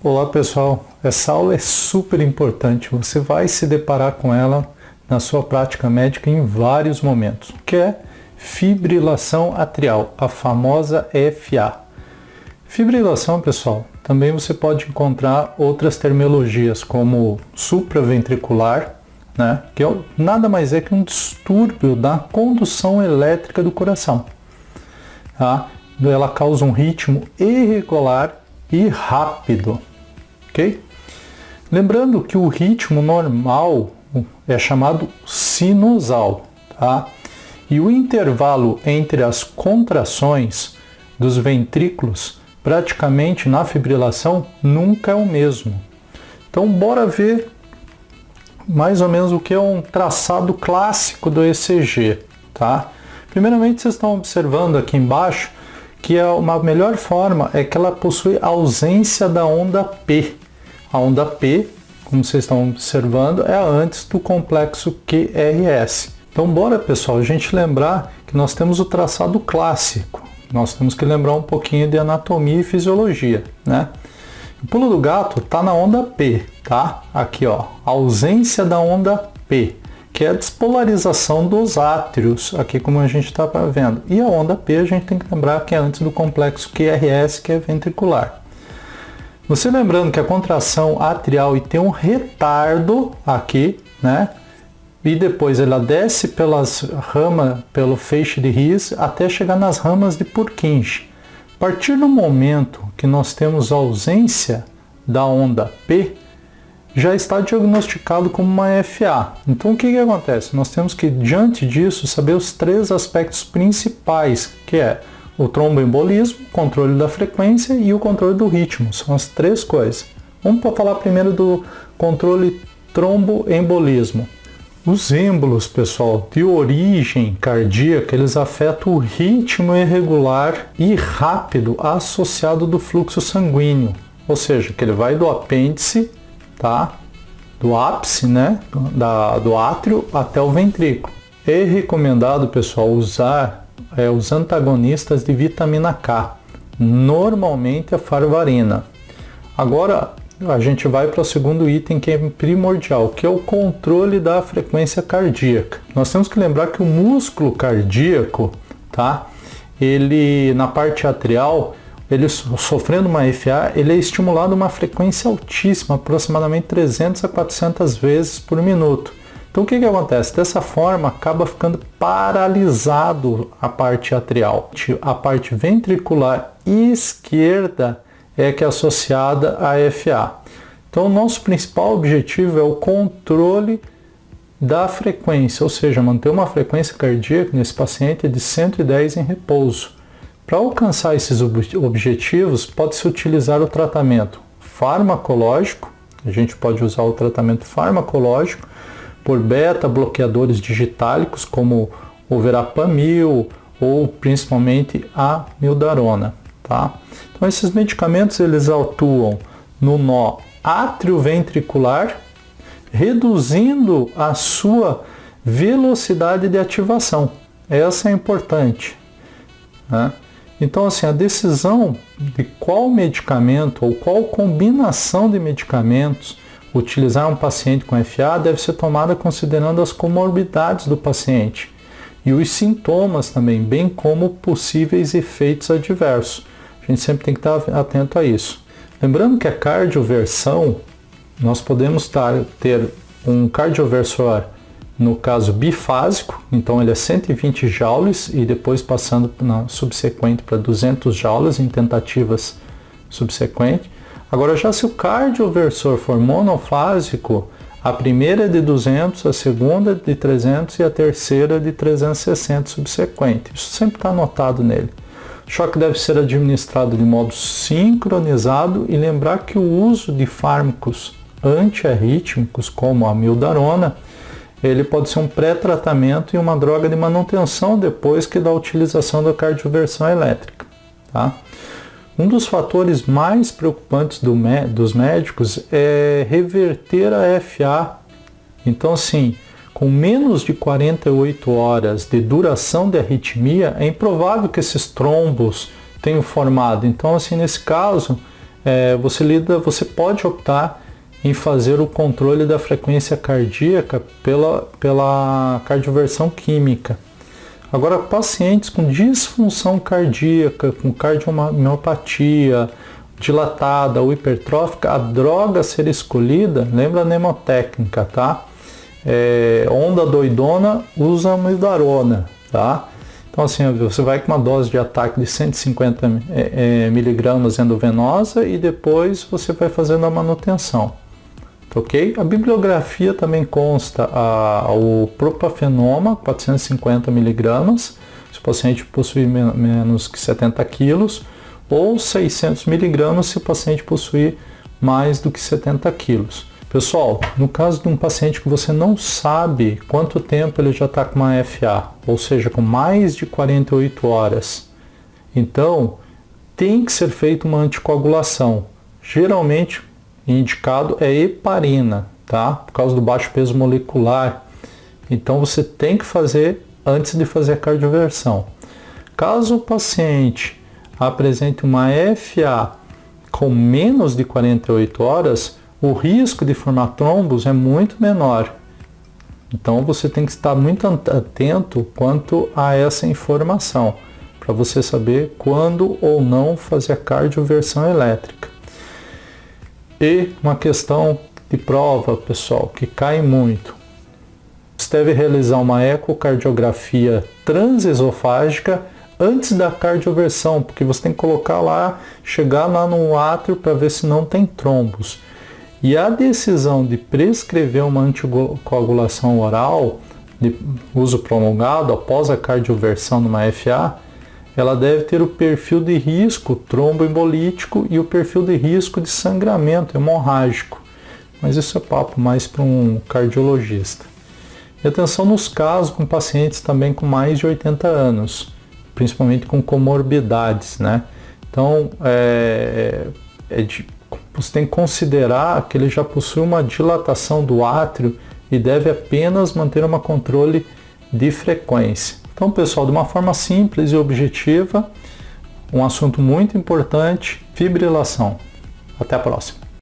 Olá pessoal, essa aula é super importante, você vai se deparar com ela na sua prática médica em vários momentos, que é fibrilação atrial, a famosa FA. Fibrilação, pessoal, também você pode encontrar outras terminologias como supraventricular, né, que nada mais é que um distúrbio da condução elétrica do coração. Tá? Ela causa um ritmo irregular e rápido. Okay? Lembrando que o ritmo normal é chamado sinusal, tá? E o intervalo entre as contrações dos ventrículos, praticamente na fibrilação, nunca é o mesmo. Então, bora ver mais ou menos o que é um traçado clássico do ECG, tá? Primeiramente, vocês estão observando aqui embaixo que uma melhor forma é que ela possui ausência da onda P. A onda P, como vocês estão observando, é antes do complexo QRS. Então, bora, pessoal, a gente lembrar que nós temos o traçado clássico. Nós temos que lembrar um pouquinho de anatomia e fisiologia, né? O pulo do gato está na onda P, tá? Aqui, ó, ausência da onda P, que é a despolarização dos átrios, aqui como a gente está vendo. E a onda P a gente tem que lembrar que é antes do complexo QRS, que é ventricular. Você lembrando que a contração atrial e tem um retardo aqui, né? E depois ela desce pelas ramas, pelo feixe de His, até chegar nas ramas de Purkinje. A partir do momento que nós temos a ausência da onda P, já está diagnosticado como uma FA. Então o que acontece? Nós temos que, diante disso, saber os três aspectos principais, que é o tromboembolismo, controle da frequência e o controle do ritmo. São as três coisas. Vamos falar primeiro do controle tromboembolismo. Os êmbolos, pessoal, de origem cardíaca, eles afetam o ritmo irregular e rápido associado do fluxo sanguíneo. Ou seja, que ele vai do apêndice, tá? Do ápice, né? Do átrio até o ventrículo. É recomendado, pessoal, usar os antagonistas de vitamina K, normalmente a farvarina. Agora a gente vai para o segundo item, que é primordial, que é o controle da frequência cardíaca. Nós temos que lembrar que o músculo cardíaco, tá? Ele, na parte atrial, ele sofrendo uma FA, ele é estimulado a uma frequência altíssima, aproximadamente 300 a 400 vezes por minuto. Então o que acontece? Dessa forma acaba ficando paralisado a parte atrial. A parte ventricular esquerda é que é associada à FA. Então o nosso principal objetivo é o controle da frequência, ou seja, manter uma frequência cardíaca nesse paciente de 110 em repouso. Para alcançar esses objetivos, pode-se utilizar o tratamento farmacológico. A gente pode usar o tratamento farmacológico por beta-bloqueadores digitálicos, como o verapamil ou principalmente a mildarona, tá? Então esses medicamentos eles atuam no nó atrioventricular, reduzindo a sua velocidade de ativação. Essa é importante, né? Então, assim, a decisão de qual medicamento ou qual combinação de medicamentos utilizar um paciente com FA deve ser tomada considerando as comorbidades do paciente e os sintomas também, bem como possíveis efeitos adversos. A gente sempre tem que estar atento a isso. Lembrando que a cardioversão, nós podemos ter um cardioversor, no caso bifásico, então ele é 120 joules e depois passando na subsequente para 200 joules em tentativas subsequentes. Agora, já se o cardioversor for monofásico, a primeira é de 200, a segunda é de 300 e a terceira é de 360 subsequente. Isso sempre está anotado nele. O choque deve ser administrado de modo sincronizado e lembrar que o uso de fármacos antiarrítmicos, como a mildarona, ele pode ser um pré-tratamento e uma droga de manutenção depois que da utilização da cardioversão elétrica, tá? Um dos fatores mais preocupantes dos médicos é reverter a FA. Então, assim, com menos de 48 horas de duração de arritmia, é improvável que esses trombos tenham formado. Então, assim, nesse caso, você pode optar em fazer o controle da frequência cardíaca pela cardioversão química. Agora, pacientes com disfunção cardíaca, com cardiomiopatia dilatada ou hipertrófica, a droga a ser escolhida, lembra a mnemotécnica, tá? Onda doidona usa amiodarona, tá? Então assim, você vai com uma dose de ataque de 150 miligramas endovenosa e depois você vai fazendo a manutenção, ok? A bibliografia também consta o propafenoma, 450 miligramas, se o paciente possui menos que 70 quilos, ou 600 miligramas se o paciente possuir mais do que 70 quilos. Pessoal, no caso de um paciente que você não sabe quanto tempo ele já está com uma FA, ou seja, com mais de 48 horas, então tem que ser feita uma anticoagulação. Geralmente indicado é heparina, tá? Por causa do baixo peso molecular. Então você tem que fazer antes de fazer a cardioversão. Caso o paciente apresente uma FA com menos de 48 horas, o risco de formar trombos é muito menor. Então você tem que estar muito atento quanto a essa informação, para você saber quando ou não fazer a cardioversão elétrica. E uma questão de prova, pessoal, que cai muito. Você deve realizar uma ecocardiografia transesofágica antes da cardioversão, porque você tem que colocar lá, chegar lá no átrio para ver se não tem trombos. E a decisão de prescrever uma anticoagulação oral de uso prolongado após a cardioversão numa FA, ela deve ter o perfil de risco tromboembolítico e o perfil de risco de sangramento hemorrágico. Mas isso é papo mais para um cardiologista. E atenção nos casos com pacientes também com mais de 80 anos, principalmente com comorbidades, né? Então, você tem que considerar que ele já possui uma dilatação do átrio e deve apenas manter um controle de frequência. Então, pessoal, de uma forma simples e objetiva, um assunto muito importante, fibrilação. Até a próxima.